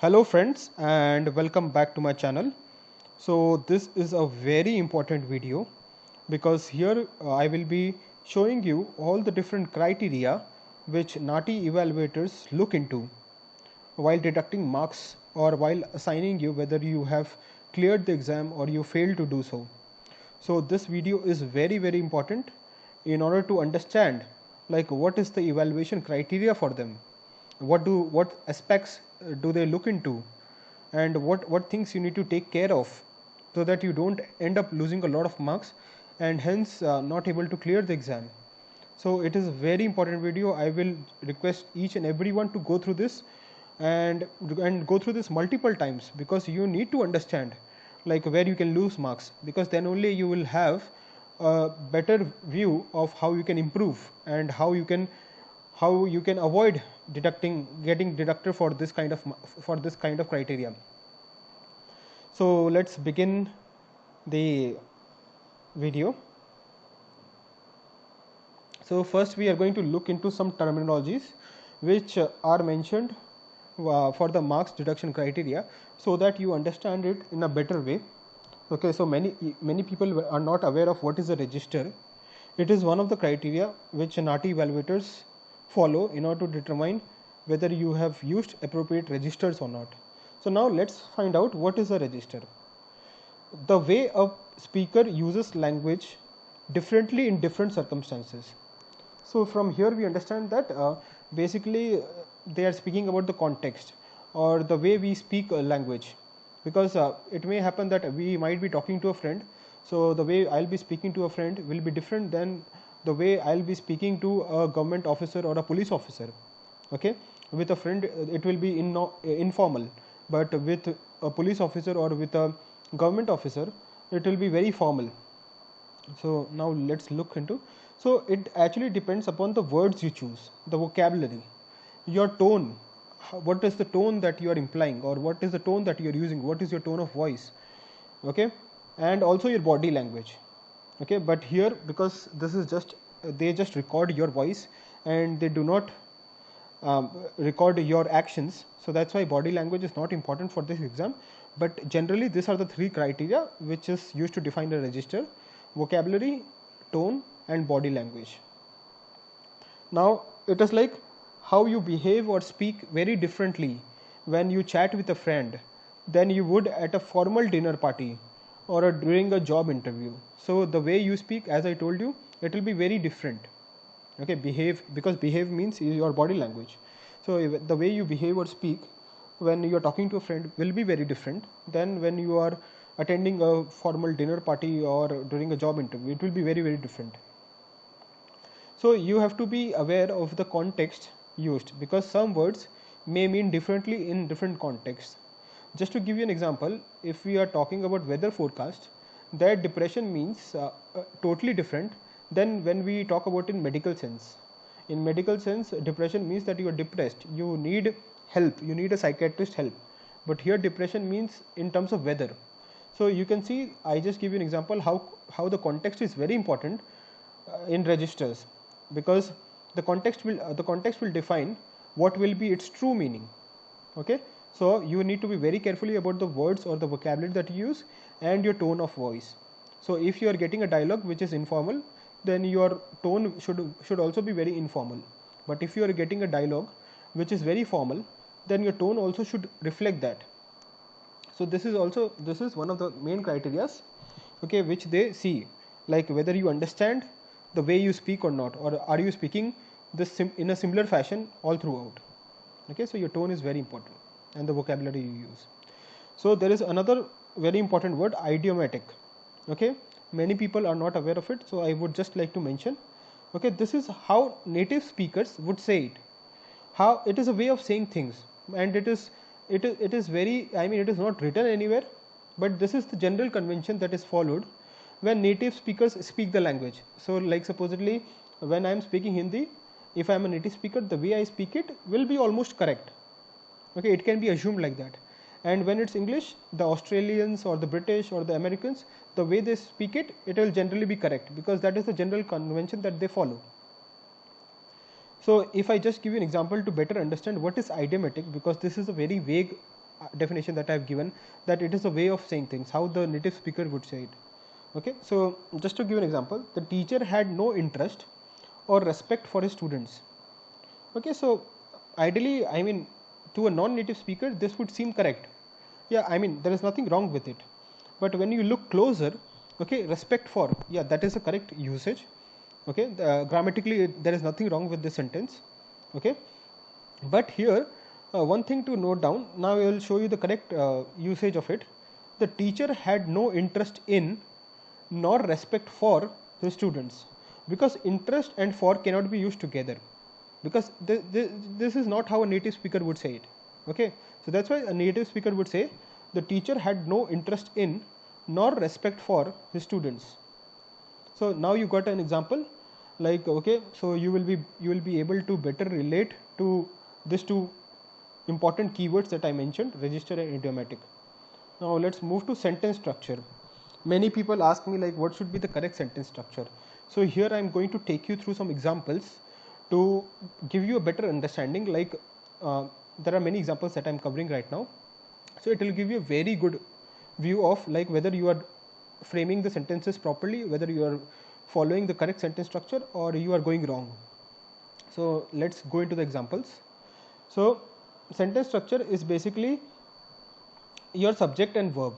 Hello friends and welcome back to my channel. So this is a very important video because here I will be showing you all the different criteria which NATI evaluators look into while deducting marks or while assigning you whether you have cleared the exam or you failed to do so. So this video is very important in order to understand like what is the evaluation criteria for them, what aspects do they look into, and what things you need to take care of so that you don't end up losing a lot of marks and hence not able to clear the exam. So it is a very important video. I will request each and everyone to go through this and go through this multiple times because you need to understand like where you can lose marks, because then only you will have a better view of how you can improve and how you can avoid getting deducted for this kind of criteria. So let's begin the video. So first we are going to look into some terminologies which are mentioned for the marks deduction criteria so that you understand it in a better way. Okay, so many people are not aware of what is a register. It is one of the criteria which NATI evaluators follow in order to determine whether you have used appropriate registers or not. So now let's find out what is a register. The way a speaker uses language differently in different circumstances. So from here we understand that basically they are speaking about the context or the way we speak language, because it may happen that we might be talking to a friend, so the way I'll be speaking to a friend will be different than the way I'll be speaking to a government officer or a police officer. Okay, with a friend it will be informal, but with a police officer or with a government officer it will be very formal. So now let's look into, so it actually depends upon the words you choose, the vocabulary, your tone, what is the tone that you are implying or what is the tone that you are using, what is your tone of voice. Okay, and also your body language. Okay, but here because this is just they just record your voice and they do not record your actions, so that's why body language is not important for this exam. But generally these are the three criteria which is used to define a register: vocabulary, tone, and body language. Now it is like how you behave or speak very differently when you chat with a friend than you would at a formal dinner party or during a job interview. So the way you speak, as I told you, it will be very different. Okay, behave, because behave means your body language. So the way you behave or speak when you are talking to a friend will be very different than when you are attending a formal dinner party or during a job interview. It will be very different. So you have to be aware of the context used, because some words may mean differently in different contexts. Just to give you an example, if we are talking about weather forecast, that depression means totally different than when we talk about in medical sense. In medical sense, depression means that you are depressed, you need help, you need a psychiatrist help. But here depression means in terms of weather. So you can see, I just give you an example how the context is very important in registers, because the context will define what will be its true meaning. Okay, so you need to be very carefully about the words or the vocabulary that you use and your tone of voice. So if you are getting a dialogue which is informal, then your tone should also be very informal. But if you are getting a dialogue which is very formal, then your tone also should reflect that. So this is one of the main criterias, okay, which they see, like whether you understand the way you speak or not, or are you speaking this in a similar fashion all throughout. Okay, so your tone is very important and the vocabulary you use. So there is another very important word, idiomatic. Okay, many people are not aware of it, so I would just like to mention. Okay, this is how native speakers would say it, how it is a way of saying things, and it is very, I mean, it is not written anywhere, but this is the general convention that is followed when native speakers speak the language. So like supposedly when I am speaking Hindi, if I am a native speaker, the way I speak it will be almost correct. Okay, it can be assumed like that. And when it's English, the Australians or the British or the Americans, the way they speak it, it will generally be correct, because that is the general convention that they follow. So if I just give you an example to better understand what is idiomatic, because this is a very vague definition that I have given, that it is a way of saying things, how the native speaker would say it. Okay, so just to give an example, the teacher had no interest or respect for his students. Okay, so ideally, I mean, to a non-native speaker, this would seem correct. Yeah, I mean, there is nothing wrong with it. But when you look closer, okay, respect for, yeah, that is a correct usage. Okay, grammatically, there is nothing wrong with this sentence. Okay, but here, one thing to note down, now I will show you the correct usage of it. The teacher had no interest in nor respect for his students, because interest and for cannot be used together, because this is not how a native speaker would say it. Okay, so that's why a native speaker would say the teacher had no interest in nor respect for his students. So now you got an example, like, okay, so you will be able to better relate to these two important keywords that I mentioned, register and idiomatic. Now let's move to sentence structure. Many people ask me, like, what should be the correct sentence structure. So here I am going to take you through some examples to give you a better understanding. Like, there are many examples that I am covering right now, so it will give you a very good view of, like, whether you are framing the sentences properly, whether you are following the correct sentence structure, or you are going wrong. So let's go into the examples. So sentence structure is basically your subject and verb.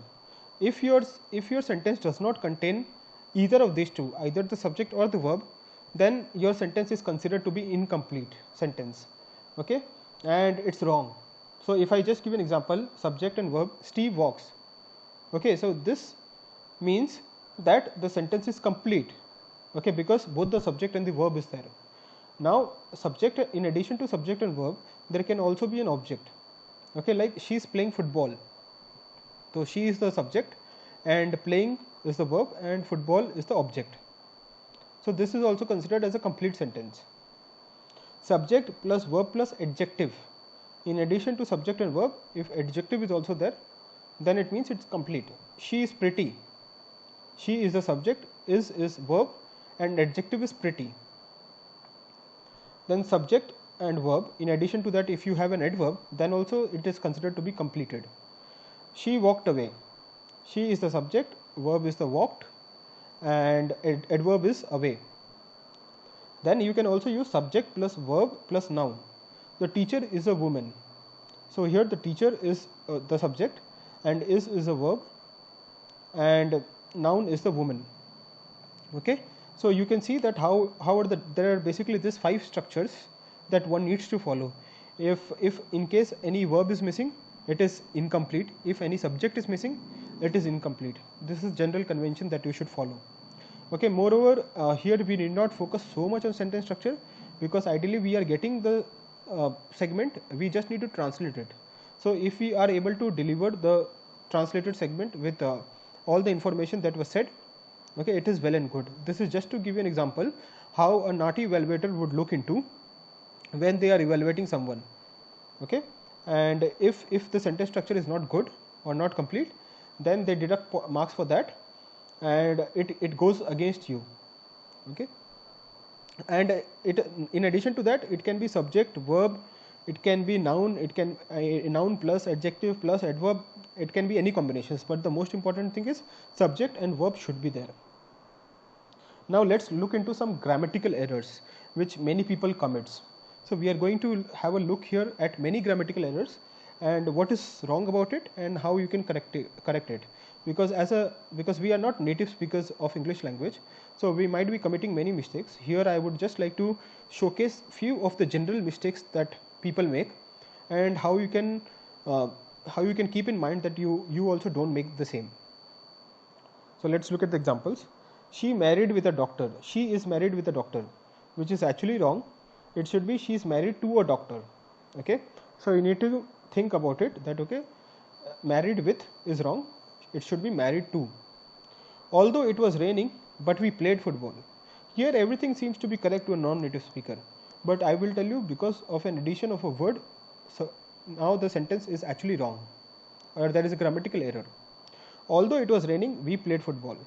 If your sentence does not contain either of these two, either the subject or the verb, then your sentence is considered to be incomplete sentence. Okay, and it's wrong. So if I just give an example, subject and verb, Steve walks. Okay, so this means that the sentence is complete. Okay, because both the subject and the verb is there. Now subject, in addition to subject and verb, there can also be an object. Okay, like she is playing football. So she is the subject and playing is the verb and football is the object. So this is also considered as a complete sentence. Subject plus verb plus adjective. In addition to subject and verb, if adjective is also there, then it means it's complete. She is pretty. She is the subject, is verb, and adjective is pretty. Then subject and verb, in addition to that, if you have an adverb, then also it is considered to be completed. She walked away. She is the subject, verb is the walked, and adverb is away. Then you can also use subject plus verb plus noun. The teacher is a woman. So here the teacher is the subject, and is a verb, and noun is the woman. Okay, so you can see that how are there are basically these 5 structures that one needs to follow. If in case any verb is missing, it is incomplete. If any subject is missing, it is incomplete. This is general convention that you should follow. Okay, moreover, here we need not focus so much on sentence structure, because ideally we are getting the segment, we just need to translate it. So if we are able to deliver the translated segment with all the information that was said, okay, it is well and good. This is just to give you an example how a naughty evaluator would look into when they are evaluating someone. Okay, and if the sentence structure is not good or not complete, then they deduct marks for that, and it goes against you. Okay, and in addition to that, it can be subject, verb, it can be noun, it can noun plus adjective plus adverb, it can be any combinations, but the most important thing is subject and verb should be there. Now let's look into some grammatical errors which many people commits. So we are going to have a look here at many grammatical errors and what is wrong about it and how you can correct it. Because we are not native speakers of English language, so we might be committing many mistakes. Here I would just like to showcase few of the general mistakes that people make and how you can keep in mind that you also don't make the same. So let's look at the examples. She married with a doctor. She is married with a doctor, which is actually wrong. It should be she is married to a doctor. Okay, so you need to think about it that okay, married with is wrong. It should be married to. Although it was raining, but we played football. Here everything seems to be correct to a non-native speaker, but I will tell you, because of an addition of a word, so now the sentence is actually wrong, or there is a grammatical error. Although it was raining, we played football.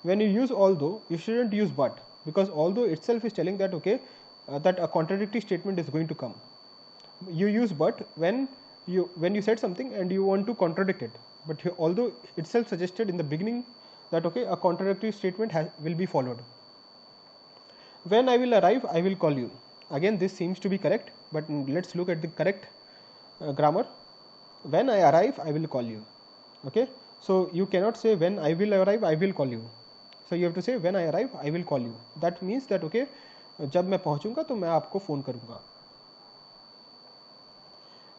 When you use although, you shouldn't use but, because although itself is telling that okay, that a contradictory statement is going to come. You use but when when you said something and you want to contradict it, but although itself suggested in the beginning that okay, a contradictory statement will be followed. When I will arrive, I will call you. Again, this seems to be correct, but let's look at the correct grammar. When I arrive, I will call you. Okay, so you cannot say when I will arrive, I will call you. So you have to say when I arrive, I will call you. That means that okay, जब मैं पहुंचूंगा तो मैं आपको phone करूंगा.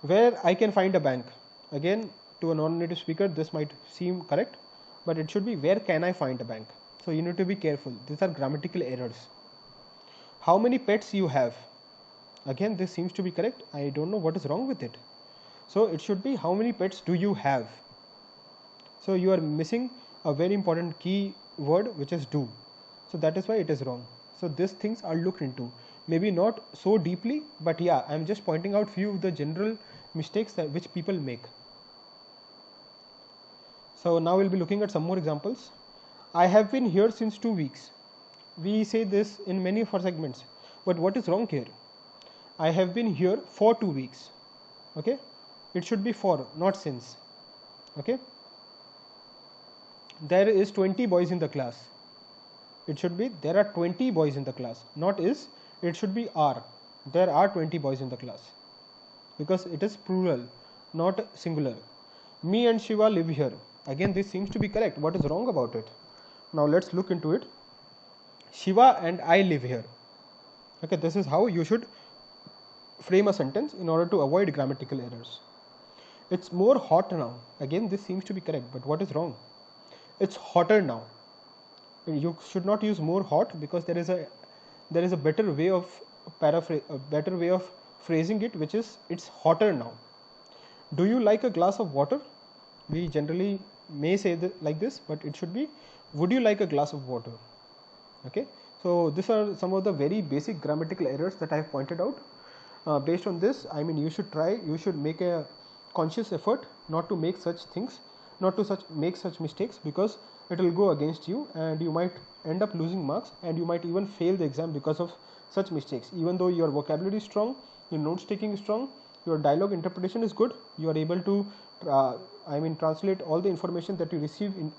Where I can find a bank. Again, to a non-native speaker, this might seem correct, but it should be where can I find a bank. So you need to be careful. These are grammatical errors. How many pets you have? Again, this seems to be correct. I don't know what is wrong with it. So it should be how many pets do you have? So you are missing a very important key word, which is do. So that is why it is wrong. So these things are looked into. Maybe not so deeply, but yeah, I am just pointing out few of the general mistakes that which people make. So now we'll be looking at some more examples. I have been here since 2 weeks. We say this in many of our segments, but what is wrong here? I have been here for 2 weeks. Okay, it should be for, not since. Okay, there is 20 boys in the class. It should be there are 20 boys in the class, not is. It should be are. There are 20 boys in the class, because it is plural, not singular. Me and Shiva live here. Again, this seems to be correct. What is wrong about it? Now let's look into it. Shiva and I live here. Okay, this is how you should frame a sentence in order to avoid grammatical errors. It's more hot now. Again, this seems to be correct, but what is wrong? It's hotter now. You should not use more hot, because there is a better way of phrasing it, which is it's hotter now. Do you like a glass of water? We generally may say like this, but it should be would you like a glass of water? Okay, so these are some of the very basic grammatical errors that I have pointed out. Based on this, I mean, you should make a conscious effort not to make such things, not to make such mistakes, because it will go against you and you might end up losing marks, and you might even fail the exam because of such mistakes. Even though your vocabulary is strong, your notes taking is strong, your dialogue interpretation is good, you are able to translate all the information that you receive in,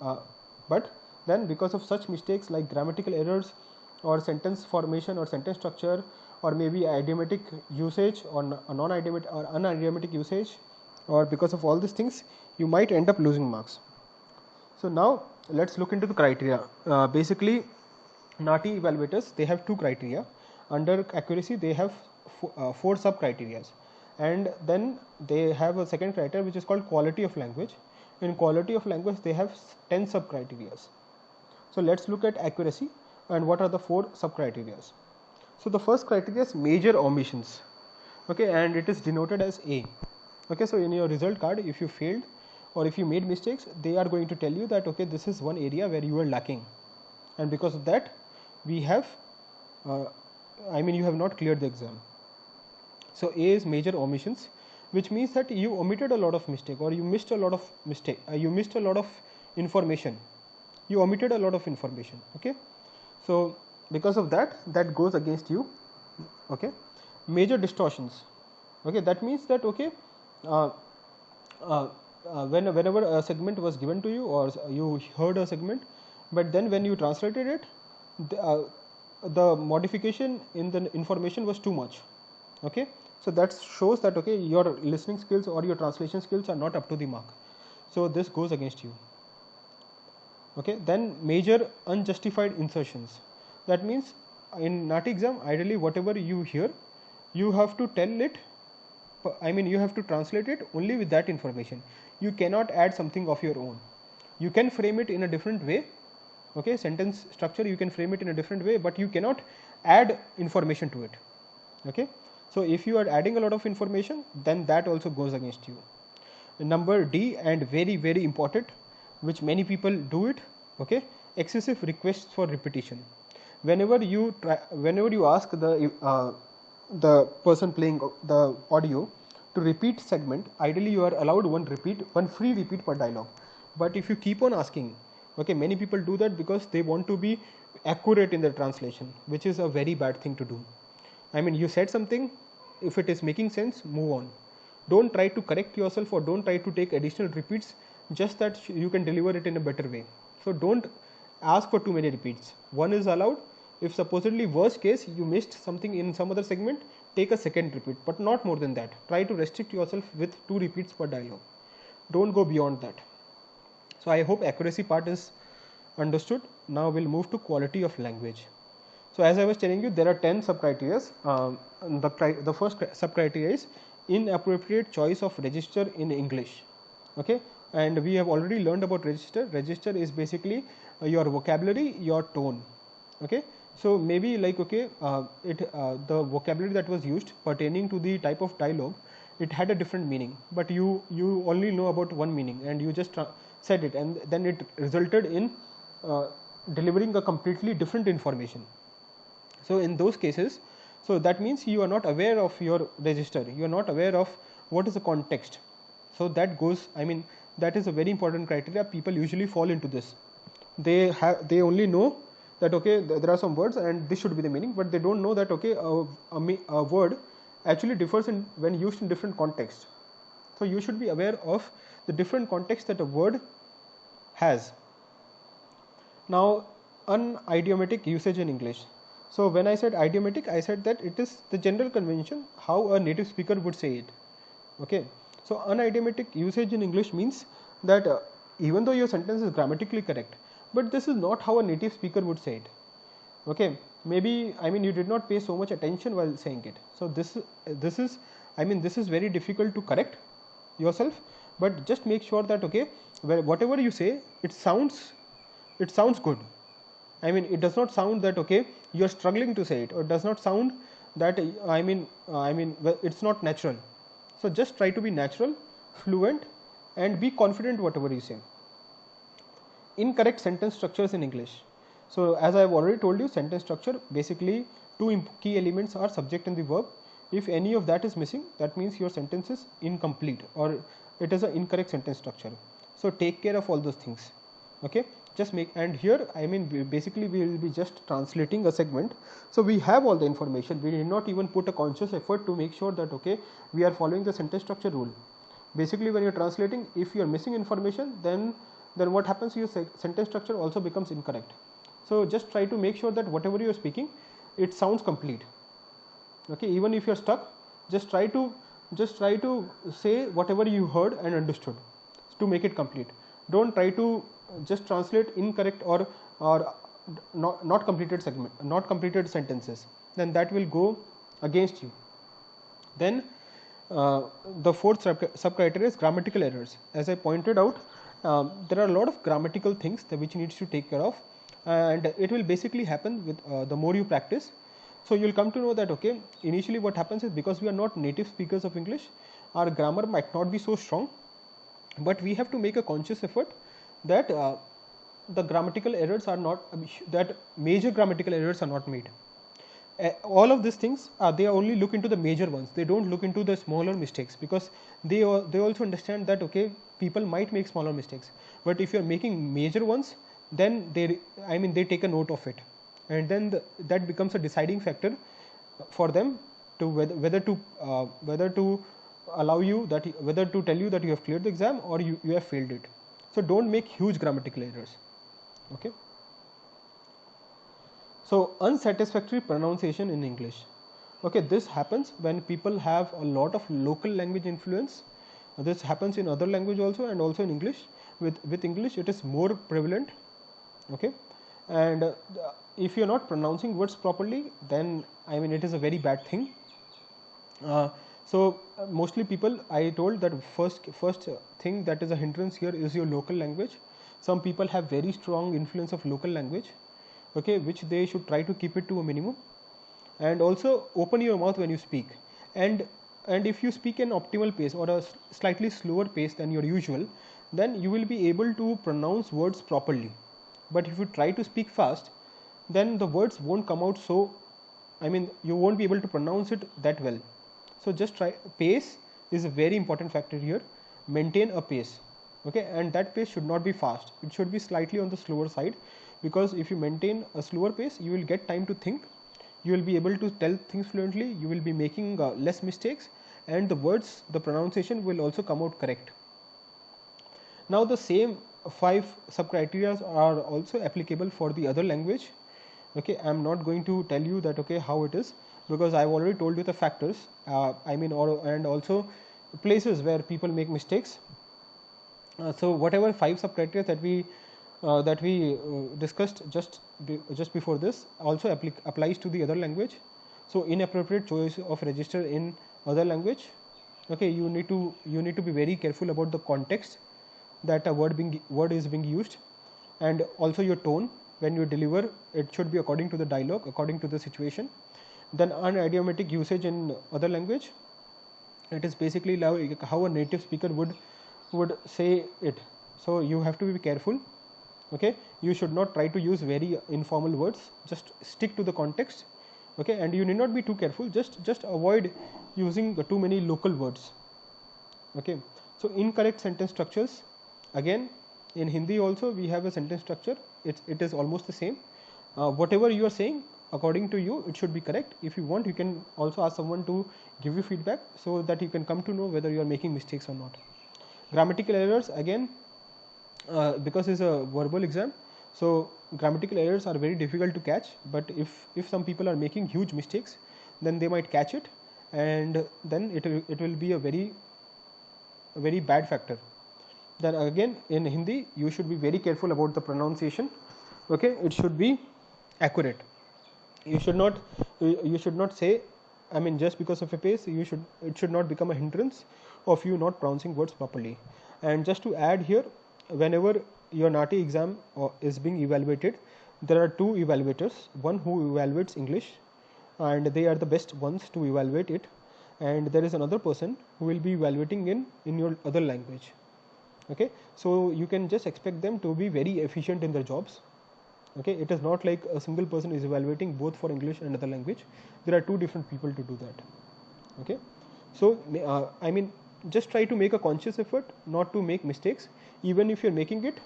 but then because of such mistakes like grammatical errors or sentence formation or sentence structure, or maybe idiomatic usage or non-idiomatic or unidiomatic usage, or because of all these things, you might end up losing marks. So now let's look into the criteria. Basically, NATI evaluators, they have two criteria. Under accuracy, they have 4 sub criteria, and then they have a second criteria which is called quality of language. In quality of language, they have 10 sub criteria. So let's look at accuracy and what are the 4 sub criteria. So the first criteria is major omissions. Okay, and it is denoted as A. Okay, so in your result card, if you failed or if you made mistakes, they are going to tell you that okay, this is one area where you are lacking, and because of that we have you have not cleared the exam. So A is major omissions, which means that you omitted a lot of mistake, or you missed a lot of information. You omitted a lot of information. Okay, so because of that goes against you. Okay, major distortions. Okay, that means that okay, whenever a segment was given to you, or you heard a segment, but then when you translated it, the modification in the information was too much. Okay, so that shows that okay, your listening skills or your translation skills are not up to the mark. So this goes against you. Okay, then major unjustified insertions. That means in NATI exam, ideally whatever you hear, you have to tell it, you have to translate it only with that information. You cannot add something of your own. You can frame it in a different way. Okay, sentence structure, you can frame it in a different way, but you cannot add information to it. Okay, so if you are adding a lot of information, then that also goes against you. Number D, and very very important, which many people do it. Okay, excessive requests for repetition. Whenever you ask the person playing the audio to repeat segment, ideally you are allowed one free repeat per dialogue. But if you keep on asking, okay, many people do that because they want to be accurate in their translation, which is a very bad thing to do. You said something, if it is making sense, move on. Don't try to correct yourself, or don't try to take additional repeats just that you can deliver it in a better way. So don't ask for too many repeats. One is allowed. If supposedly worst case you missed something in some other segment, take a second repeat, but not more than that. Try to restrict yourself with 2 repeats per dialogue. Don't go beyond that. So I hope accuracy part is understood. Now we'll move to quality of language. So as I was telling you, there are 10 sub-criteria. The first sub-criteria is inappropriate choice of register in English. Okay, and we have already learned about register. Register is basically your vocabulary, your tone. Okay, so maybe like the vocabulary that was used pertaining to the type of dialogue, it had a different meaning, but you only know about one meaning and you just said it, and then it resulted in delivering a completely different information. So in those cases, so that means you are not aware of your register, you are not aware of what is the context. So that goes, I mean, that is a very important criteria. People usually fall into this. They only know that okay, there are some words and this should be the meaning, but they don't know that okay, a word actually differs when used in different contexts. So you should be aware of the different context that a word has. Now, unidiomatic usage in English. So when I said idiomatic, I said that it is the general convention how a native speaker would say it. Okay, so unidiomatic usage in English means that even though your sentence is grammatically correct, but this is not how a native speaker would say it. Okay, maybe, I mean, you did not pay so much attention while saying it. So this is I mean, this is very difficult to correct yourself, but just make sure that okay, whatever you say, it sounds good. I mean, it does not sound that okay, you are struggling to say it, or it does not sound that it's not natural. So just try to be natural, fluent, and be confident whatever you say. Incorrect sentence structures in English. So as I have already told you, sentence structure, basically two key elements are subject and the verb. If any of that is missing, that means your sentence is incomplete, or it is an incorrect sentence structure. So take care of all those things. Okay, just make, and here I mean basically we will be just translating a segment, so we have all the information. We did not even put a conscious effort to make sure that okay, we are following the sentence structure rule. Basically when you are translating, if you are missing information, then what happens, your sentence structure also becomes incorrect. So just try to make sure that whatever you are speaking, it sounds complete. Okay, even if you are stuck, just try to say whatever you heard and understood to make it complete. Don't try to just translate incorrect or not completed segment, not completed sentences, then that will go against you. Then the fourth sub criteria is grammatical errors. As I pointed out, there are a lot of grammatical things which needs to take care of, and it will basically happen with the more you practice. So you will come to know that okay, initially what happens is, because we are not native speakers of English, our grammar might not be so strong, but we have to make a conscious effort that the grammatical errors are not, that major grammatical errors are not made. All of these things they only look into the major ones. They don't look into the smaller mistakes, because they also understand that okay, people might make smaller mistakes, but if you are making major ones, then they take a note of it, and then that becomes a deciding factor for them to whether to allow you that, whether to tell you that you have cleared the exam or you have failed it. So don't make huge grammatical errors. Okay. So unsatisfactory pronunciation in English. Okay, this happens when people have a lot of local language influence. This happens in other language also, and also in English. With English it is more prevalent. Okay, and if you are not pronouncing words properly, then it is a very bad thing. So mostly people, I told that first thing that is a hindrance here is your local language. Some people have very strong influence of local language, okay, which they should try to keep it to a minimum. And also open your mouth when you speak, and if you speak an optimal pace or a slightly slower pace than your usual, then you will be able to pronounce words properly. But if you try to speak fast, then the words won't come out, so you won't be able to pronounce it that well. So just try. Pace is a very important factor here. Maintain a pace, okay, and that pace should not be fast. It should be slightly on the slower side, because if you maintain a slower pace, you will get time to think, you will be able to tell things fluently, you will be making less mistakes, and the words, the pronunciation will also come out correct. Now the same 5 sub-criteria are also applicable for the other language. Okay, I'm not going to tell you that okay how it is, because I've already told you the factors, and also places where people make mistakes. So whatever 5 sub-criteria that we discussed just before this also applies to the other language. So inappropriate choice of register in other language. Okay, you need to be very careful about the context that a word is being used, and also your tone when you deliver. It should be according to the dialogue, according to the situation. Then unidiomatic usage in other language. It is basically like how a native speaker would say it. So you have to be careful. Okay, you should not try to use very informal words. Just stick to the context. Okay, and you need not be too careful. Just avoid using too many local words. Okay, so incorrect sentence structures. Again, in Hindi also we have a sentence structure. It is almost the same. Whatever you are saying, according to you, it should be correct. If you want, you can also ask someone to give you feedback so that you can come to know whether you are making mistakes or not. Grammatical errors, again, because it's a verbal exam, so grammatical errors are very difficult to catch. But if some people are making huge mistakes, then they might catch it, and then it will be a very bad factor. Then again, in Hindi, you should be very careful about the pronunciation. Okay, it should be accurate. You should not say, I mean, just because of a pace, it should not become a hindrance of you not pronouncing words properly. And just to add here, whenever your NATI exam is being evaluated, there are 2 evaluators. One who evaluates English, and they are the best ones to evaluate it, and there is another person who will be evaluating in your other language. Okay, so you can just expect them to be very efficient in their jobs. Okay, it is not like a single person is evaluating both for English and other language. There are 2 different people to do that. Okay, so I mean, just try to make a conscious effort not to make mistakes. Even if you're making it,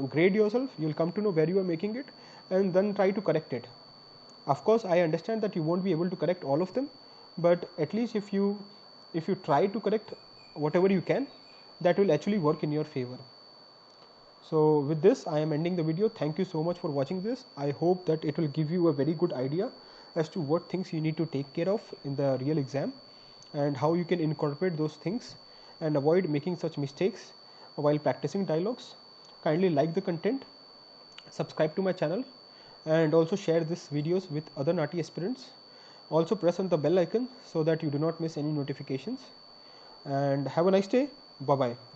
grade yourself. You'll come to know where you are making it, and then try to correct it. Of course, I understand that you won't be able to correct all of them, but at least if you try to correct whatever you can, that will actually work in your favor. So with this, I am ending the video. Thank you so much for watching this. I hope that it will give you a very good idea as to what things you need to take care of in the real exam, and how you can incorporate those things and avoid making such mistakes while practicing dialogues. Kindly like the content, subscribe to my channel, and also share these videos with other NATI aspirants. Also press on the bell icon so that you do not miss any notifications. And have a nice day. Bye bye.